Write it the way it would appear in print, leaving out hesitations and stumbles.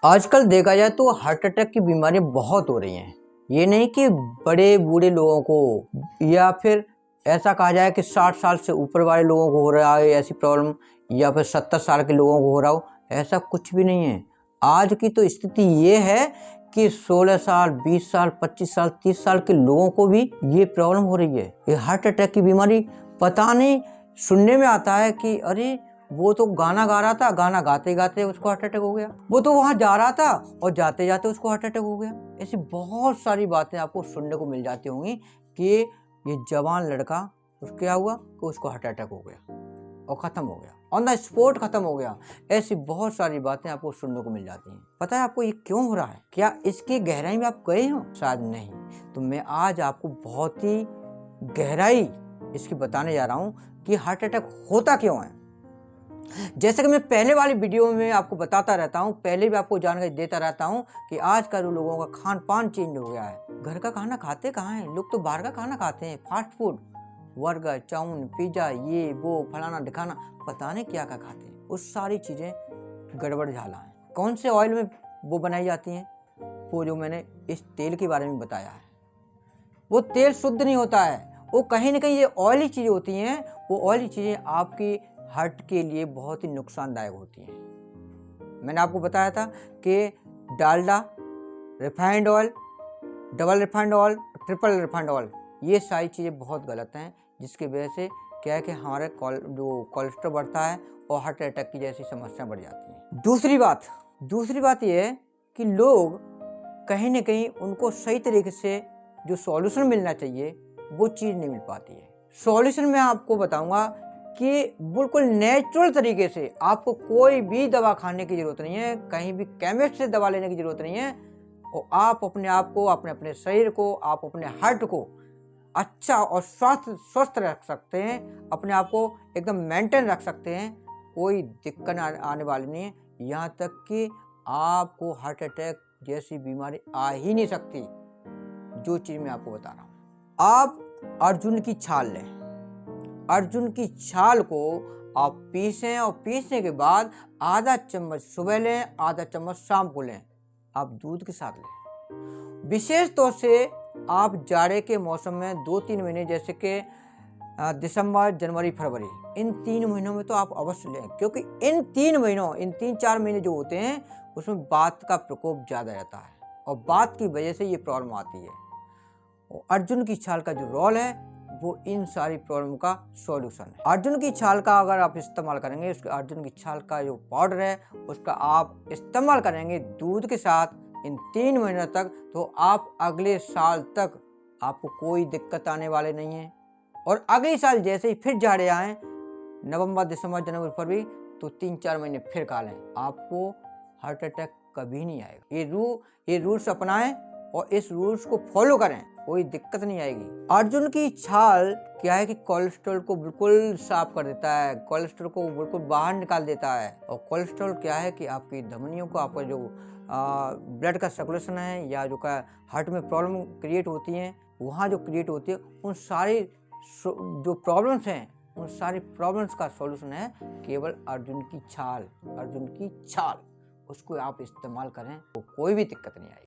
आजकल देखा जाए तो हार्ट अटैक की बीमारियां बहुत हो रही हैं। ये नहीं कि बड़े बूढ़े लोगों को या फिर ऐसा कहा जाए कि 60 साल से ऊपर वाले लोगों को हो रहा है ऐसी प्रॉब्लम, या फिर 70 साल के लोगों को हो रहा हो, ऐसा कुछ भी नहीं है। आज की तो स्थिति ये है कि 16 साल, 20 साल, 25 साल, 30 साल के लोगों को भी ये प्रॉब्लम हो रही है। ये हार्ट अटैक की बीमारी पता नहीं, सुनने में आता है कि अरे वो तो गाना गा रहा था, गाना गाते गाते उसको हार्ट अटैक हो गया। वो तो वहां जा रहा था और जाते जाते उसको हार्ट अटैक हो गया। ऐसी बहुत सारी बातें आपको सुनने को मिल जाती होंगी कि ये जवान लड़का उसको क्या हुआ कि उसको हार्ट अटैक हो गया और खत्म हो गया, ऑन द स्पॉट खत्म हो गया। ऐसी बहुत सारी बातें आपको सुनने को मिल जाती हैं। पता है आपको ये क्यों हो रहा है? क्या इसकी गहराई में आप गए हो? शायद नहीं। तो मैं आज आपको बहुत ही गहराई इसकी बताने जा रहा हूँ कि हार्ट अटैक होता क्यों है। जैसे कि मैं पहले वाली वीडियो में आपको बताता रहता हूँ, पहले भी आपको जानकारी देता रहता हूँ कि आजकल लोगों का खान पान चेंज हो गया है। घर का खाना खाते कहाँ हैं लोग, तो बाहर का खाना खाते हैं। Fast food, burger, chow mein, pizza, ये वो फलाना ढिकाना, पता नहीं क्या क्या खाते हैं। उस सारी चीज़ें गड़बड़ झाला है। कौन से ऑयल में वो बनाई जाती हैं? वो जो मैंने इस तेल के बारे में बताया है, वो तेल शुद्ध नहीं होता है। वो कहीं ना कहीं ये ऑयली चीज़ें होती हैं। वो ऑयली चीज़ें आपकी हार्ट के लिए बहुत ही नुकसानदायक होती हैं। मैंने आपको बताया था कि Dalda, refined oil, double refined oil, triple refined oil, ये सारी चीज़ें बहुत गलत हैं, जिसकी वजह से क्या है कि हमारे जो कोलेस्ट्रॉल बढ़ता है और हार्ट अटैक की जैसी समस्या बढ़ जाती हैं। दूसरी बात ये है कि लोग कहीं ना कहीं उनको सही तरीके से जो सॉल्यूशन मिलना चाहिए वो चीज़ नहीं मिल पाती है। सॉल्यूशन मैं आपको बताऊंगा कि बिल्कुल नेचुरल तरीके से, आपको कोई भी दवा खाने की जरूरत नहीं है, कहीं भी केमिस्ट से दवा लेने की जरूरत नहीं है। और आप अपने आप को, अपने शरीर को, आप अपने हार्ट को अच्छा और स्वस्थ रख सकते हैं। अपने आप को एकदम मेंटेन रख सकते हैं। कोई दिक्कत आने वाली नहीं है। यहाँ तक कि आपको हार्ट अटैक जैसी बीमारी आ ही नहीं सकती। जो चीज़ मैं आपको बता रहा हूँ, आप अर्जुन की छाल लें। अर्जुन की छाल को आप पीसें और पीसने के बाद आधा चम्मच सुबह लें, आधा चम्मच शाम को लें। आप दूध के साथ लें। विशेष तौर से आप जाड़े के मौसम में 2-3 महीने, जैसे कि दिसंबर, जनवरी, फरवरी, इन 3 महीनों में तो आप अवश्य लें, क्योंकि इन 3-4 महीने जो होते हैं उसमें वात का प्रकोप ज़्यादा रहता है और वात की वजह से ये प्रॉब्लम आती है। और अर्जुन की छाल का जो रोल है वो इन सारी प्रॉब्लम का सॉल्यूशन है। अर्जुन की छाल का अगर आप इस्तेमाल करेंगे, उसके अर्जुन की छाल का जो पाउडर है उसका आप इस्तेमाल करेंगे दूध के साथ इन 3 महीनों तक, तो आप अगले साल तक आपको कोई दिक्कत आने वाले नहीं है। और अगले साल जैसे ही फिर जाड़े आए, नवंबर, दिसंबर, जनवरी, फरवरी, तो 3-4 महीने फिर खा लें, आपको हार्ट अटैक कभी नहीं आएगा। ये रूल्स अपनाएं और इस रूल्स को फॉलो करें, कोई दिक्कत नहीं आएगी। अर्जुन की छाल क्या है कि कोलेस्ट्रॉल को बिल्कुल साफ कर देता है, कोलेस्ट्रॉल को बिल्कुल बाहर निकाल देता है। और कोलेस्ट्रॉल क्या है कि आपकी धमनियों को, आपका जो ब्लड का सर्कुलेशन है, या जो का हार्ट में प्रॉब्लम क्रिएट होती हैं, वहाँ जो क्रिएट होती है, उन सारी जो प्रॉब्लम्स हैं, उन सारी प्रॉब्लम्स का सॉल्यूशन है केवल अर्जुन की छाल। अर्जुन की छाल, उसको आप इस्तेमाल करें तो कोई भी दिक्कत नहीं आएगी।